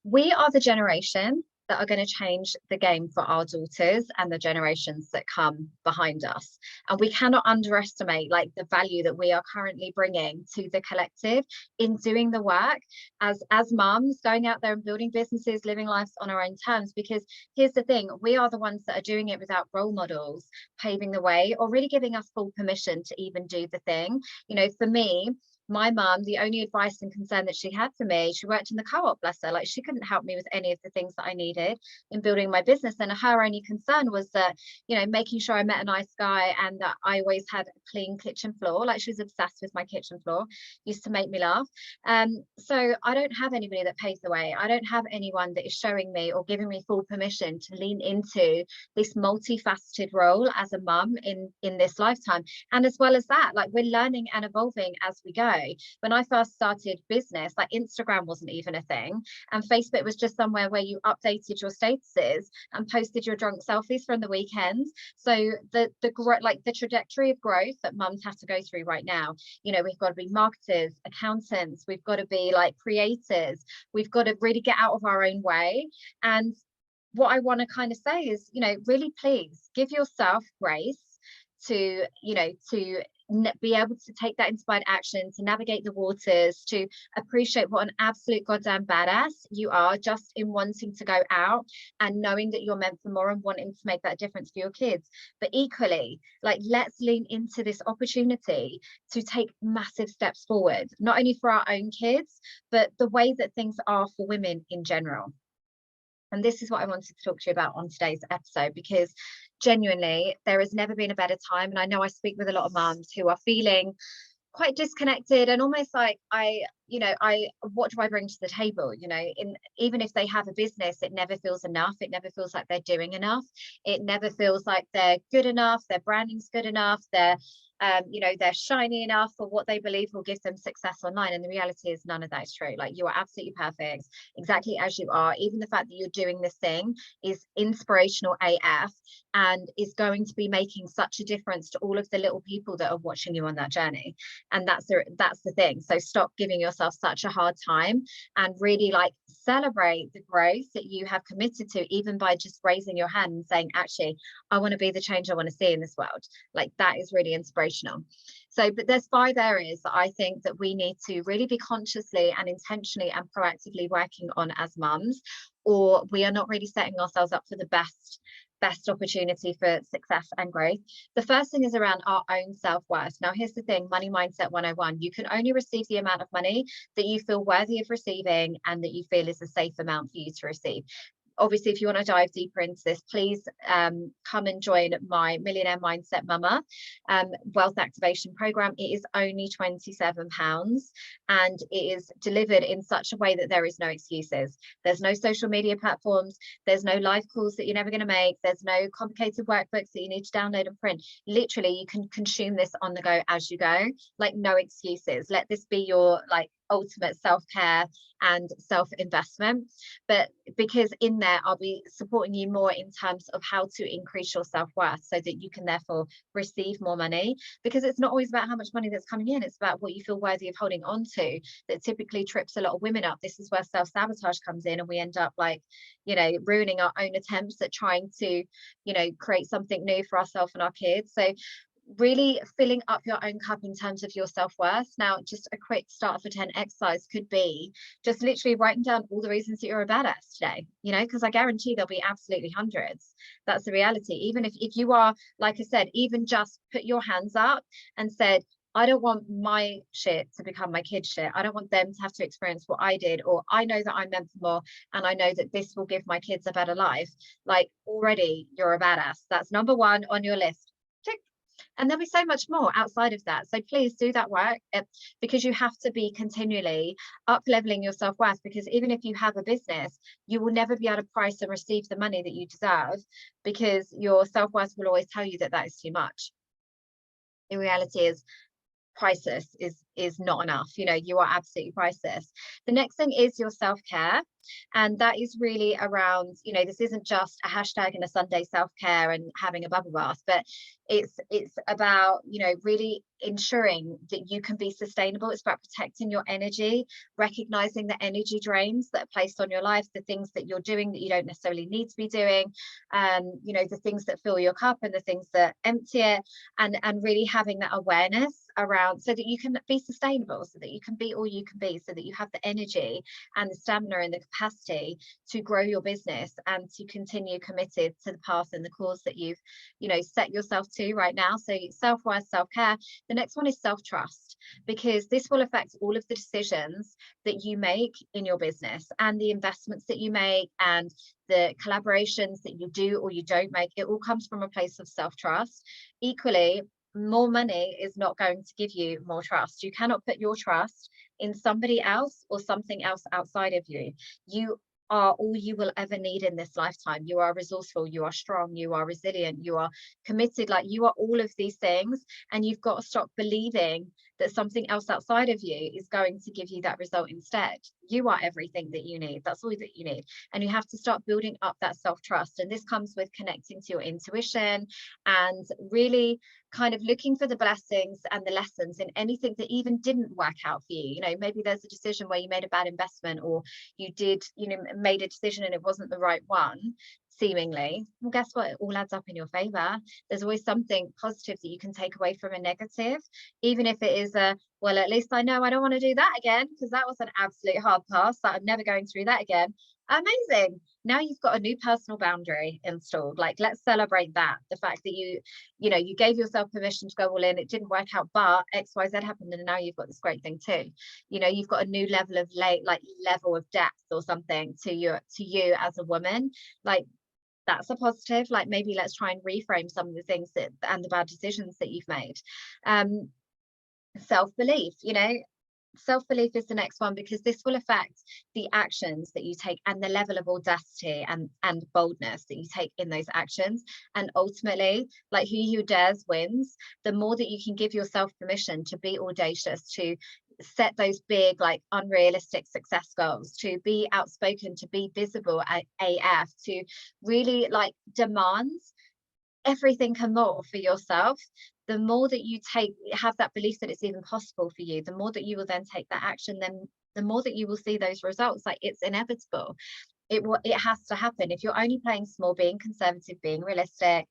We are the generation that are going to change the game for our daughters and the generations that come behind us. And we cannot underestimate like the value that we are currently bringing to the collective in doing the work as mums, going out there and building businesses, living lives on our own terms. Because here's the thing, we are the ones that are doing it without role models paving the way or really giving us full permission to even do the thing. You know, for me, my mum, the only advice and concern that she had for me, she worked in the co-op, bless her, like she couldn't help me with any of the things that I needed in building my business. And her only concern was that, you know, making sure I met a nice guy and that I always had a clean kitchen floor. Like she was obsessed with my kitchen floor, used to make me laugh. So I don't have anybody that paves the way. I don't have anyone that is showing me or giving me full permission to lean into this multifaceted role as a mum in this lifetime. And as well as that, like we're learning and evolving as we go. When I first started business, like Instagram wasn't even a thing, and Facebook was just somewhere where you updated your statuses and posted your drunk selfies from the weekend. So the trajectory of growth that mums have to go through right now, you know, we've got to be marketers, accountants, we've got to be like creators, we've got to really get out of our own way. And what I want to kind of say is, you know, really please give yourself grace to, you know, to be able to take that inspired action, to navigate the waters, to appreciate what an absolute goddamn badass you are just in wanting to go out and knowing that you're meant for more and wanting to make that difference for your kids. But equally, like, let's lean into this opportunity to take massive steps forward, not only for our own kids, but the way that things are for women in general. And this is what I wanted to talk to you about on today's episode, because genuinely, there has never been a better time. And I know I speak with a lot of mums who are feeling quite disconnected and almost like what do I bring to the table? You know, even if they have a business, it never feels enough. It never feels like they're doing enough. It never feels like they're good enough. Their branding's good enough. They're shiny enough for what they believe will give them success online. And the reality is none of that is true. Like, you are absolutely perfect exactly as you are. Even the fact that you're doing this thing is inspirational AF and is going to be making such a difference to all of the little people that are watching you on that journey. And that's the thing. So stop giving yourself such a hard time and really like celebrate the growth that you have committed to, even by just raising your hand and saying, actually, I want to be the change I want to see in this world. Like, that is really inspirational. So, but there's 5 areas that I think that we need to really be consciously and intentionally and proactively working on as mums, or we are not really setting ourselves up for the best opportunity for success and growth. The first thing is around our own self-worth. Now, here's the thing, money mindset 101. You can only receive the amount of money that you feel worthy of receiving and that you feel is a safe amount for you to receive. Obviously, if you want to dive deeper into this, please come and join my Millionaire Mindset Mumma Wealth Activation program. It is only £27 and it is delivered in such a way that there is no excuses. There's no social media platforms. There's no live calls that you're never going to make. There's no complicated workbooks that you need to download and print. Literally, you can consume this on the go as you go. Like, no excuses. Let this be your like ultimate self-care and self-investment. But because in there I'll be supporting you more in terms of how to increase your self-worth so that you can therefore receive more money, because it's not always about how much money that's coming in, it's about what you feel worthy of holding on to that typically trips a lot of women up. This is where self-sabotage comes in and we end up like, you know, ruining our own attempts at trying to, you know, create something new for ourselves and our kids. So really filling up your own cup in terms of your self-worth. Now, just a quick start for 10 exercise could be just literally writing down all the reasons that you're a badass today, you know, because I guarantee there'll be absolutely hundreds. That's the reality. Even if you are, like I said, even just put your hands up and said, I don't want my shit to become my kid's shit. I don't want them to have to experience what I did, or I know that I'm meant for more and I know that this will give my kids a better life. Like, already you're a badass. That's number 1 on your list. Tick. And there'll be so much more outside of that. So please do that work, because you have to be continually up leveling your self-worth, because even if you have a business, you will never be able to price and receive the money that you deserve, because your self-worth will always tell you that that is too much. The reality is priceless is is not enough. You know, you are absolutely priceless. The next thing is your self-care. And that is really around, you know, this isn't just a hashtag and a Sunday self-care and having a bubble bath, but it's about, you know, really ensuring that you can be sustainable. It's about protecting your energy, recognizing the energy drains that are placed on your life, the things that you're doing that you don't necessarily need to be doing, you know, the things that fill your cup and the things that empty it, and really having that awareness around, so that you can be sustainable, so that you can be all you can be, so that you have the energy and the stamina and the capacity to grow your business and to continue committed to the path and the cause that you've, you know, set yourself to right now. So self-worth, self-care. The next one is self-trust, because this will affect all of the decisions that you make in your business and the investments that you make and the collaborations that you do or you don't make. It all comes from a place of self-trust. Equally, more money is not going to give you more trust. You cannot put your trust in somebody else or something else outside of you. You are all you will ever need in this lifetime. You are resourceful, you are strong, you are resilient, you are committed. Like, you are all of these things, and you've got to stop believing that something else outside of you is going to give you that result instead. You are everything that you need. That's all that you need. And you have to start building up that self-trust. And this comes with connecting to your intuition and really kind of looking for the blessings and the lessons in anything that even didn't work out for you. You know, maybe there's a decision where you made a bad investment, or you did, you know, made a decision and it wasn't the right one, seemingly. Well, guess what? It all adds up in your favor. There's always something positive that you can take away from a negative, even if it is a, well, at least I know I don't want to do that again, because that was an absolute hard pass, that I'm never going through that again. Amazing. Now you've got a new personal boundary installed. Like, let's celebrate that. The fact that you know, you gave yourself permission to go all in. It didn't work out, but XYZ happened, and now you've got this great thing too. You know, you've got a new level of level of depth or something to you as a woman. Like, that's a positive. Like, maybe let's try and reframe some of the things that and the bad decisions that you've made. Self-belief, you know, self-belief is the next one, because this will affect the actions that you take and the level of audacity and boldness that you take in those actions. And ultimately, like, who dares wins. The more that you can give yourself permission to be audacious, to set those big, like, unrealistic success goals, to be outspoken, to be visible at AF, to really like demands everything and more for yourself, the more that you have that belief that it's even possible for you, the more that you will then take that action, then the more that you will see those results. Like, it's inevitable. It has to happen. If you're only playing small, being conservative, being realistic,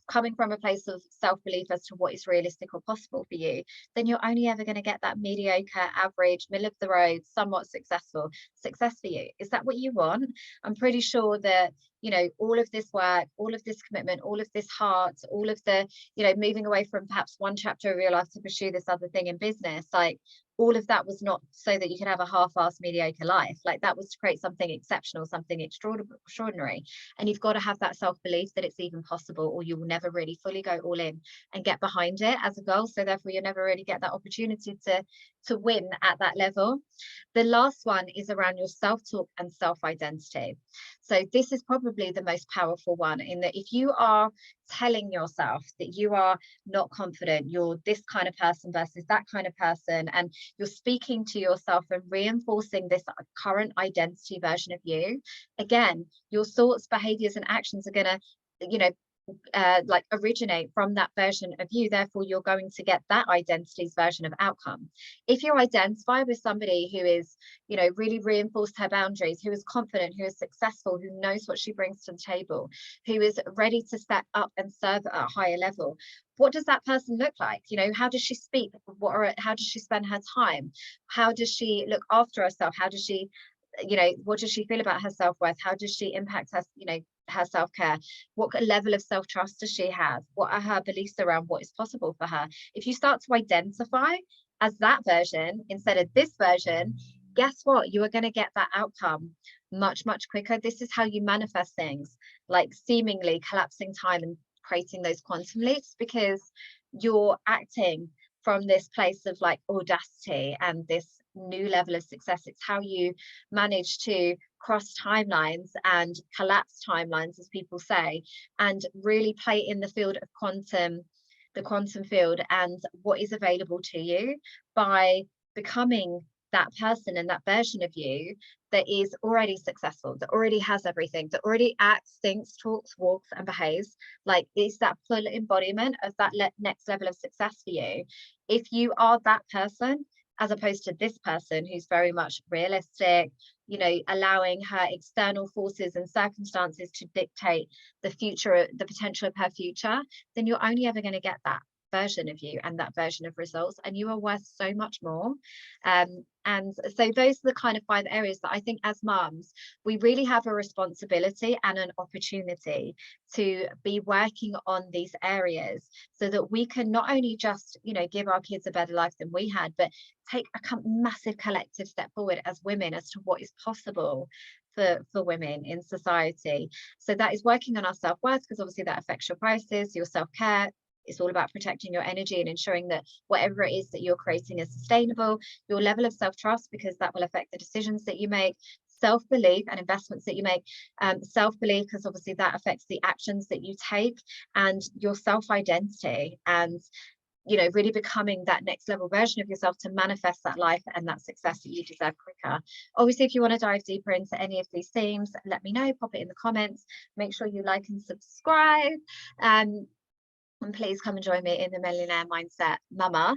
coming from a place of self-belief as to what is realistic or possible for you, then you're only ever going to get that mediocre, average, middle of the road, somewhat successful success for you. Is that what you want? I'm pretty sure that, you know, all of this work, all of this commitment, all of this heart, all of the, you know, moving away from perhaps one chapter of your life to pursue this other thing in business, like, all of that was not so that you could have a half-assed mediocre life. Like, that was to create something exceptional, something extraordinary. And you've got to have that self-belief that it's even possible, or you will never really fully go all in and get behind it as a goal. So therefore, you'll never really get that opportunity to win at that level. The last one is around your self-talk and self-identity. So this is probably the most powerful one, in that if you are telling yourself that you are not confident, you're this kind of person versus that kind of person, and you're speaking to yourself and reinforcing this current identity version of you, again, your thoughts, behaviors, and actions are going to, you know, like, originate from that version of you. Therefore, you're going to get that identity's version of outcome. If you identify with somebody who is, you know, really reinforced her boundaries, who is confident, who is successful, who knows what she brings to the table, who is ready to step up and serve at a higher level, what does that person look like? You know, how does she speak? How does she spend her time? How does she look after herself? How does she, you know, what does she feel about her self-worth? How does she impact her, you know, her self-care? What level of self-trust does she have? What are her beliefs around what is possible for her? If you start to identify as that version instead of this version, guess what? You are going to get that outcome much quicker. This is how you manifest things, like seemingly collapsing time and creating those quantum leaps, because you're acting from this place of like audacity and this new level of success. It's how you manage to cross timelines and collapse timelines, as people say, and really play in the field of quantum the quantum field and what is available to you by becoming that person and that version of you that is already successful, that already has everything, that already acts, thinks, talks, walks, and behaves like is that full embodiment of that next level of success for you. If you are that person, as opposed to this person who's very much realistic, allowing her external forces and circumstances to dictate the future, the potential of her future, then you're only ever going to get that version of you and that version of results, and you are worth so much more. And so those are the kind of 5 areas that I think as mums we really have a responsibility and an opportunity to be working on these areas, so that we can not only just give our kids a better life than we had, but take a massive collective step forward as women as to what is possible for women in society. So that is working on our self-worth, because obviously that affects your prices, your self-care. It's all about protecting your energy and ensuring that whatever it is that you're creating is sustainable. Your level of self-trust, because that will affect the decisions that you make. Self-belief and investments that you make. Self-belief, because obviously that affects the actions that you take, and your self-identity, and really becoming that next level version of yourself to manifest that life and that success that you deserve quicker. Obviously, if you want to dive deeper into any of these themes, let me know, pop it in the comments. Make sure you like and subscribe. And please come and join me in the Millionaire Mindset Mumma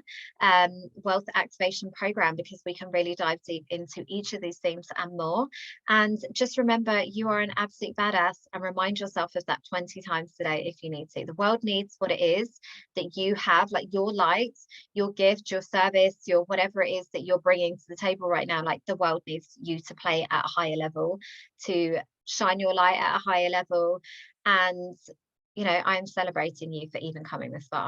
Wealth Activation Program, because we can really dive deep into each of these themes and more. And just remember, you are an absolute badass, and remind yourself of that 20 times today if you need to. The world needs what it is that you have, like your light, your gift, your service, your whatever it is that you're bringing to the table right now. Like the world needs you to play at a higher level, to shine your light at a higher level. And I'm celebrating you for even coming this far.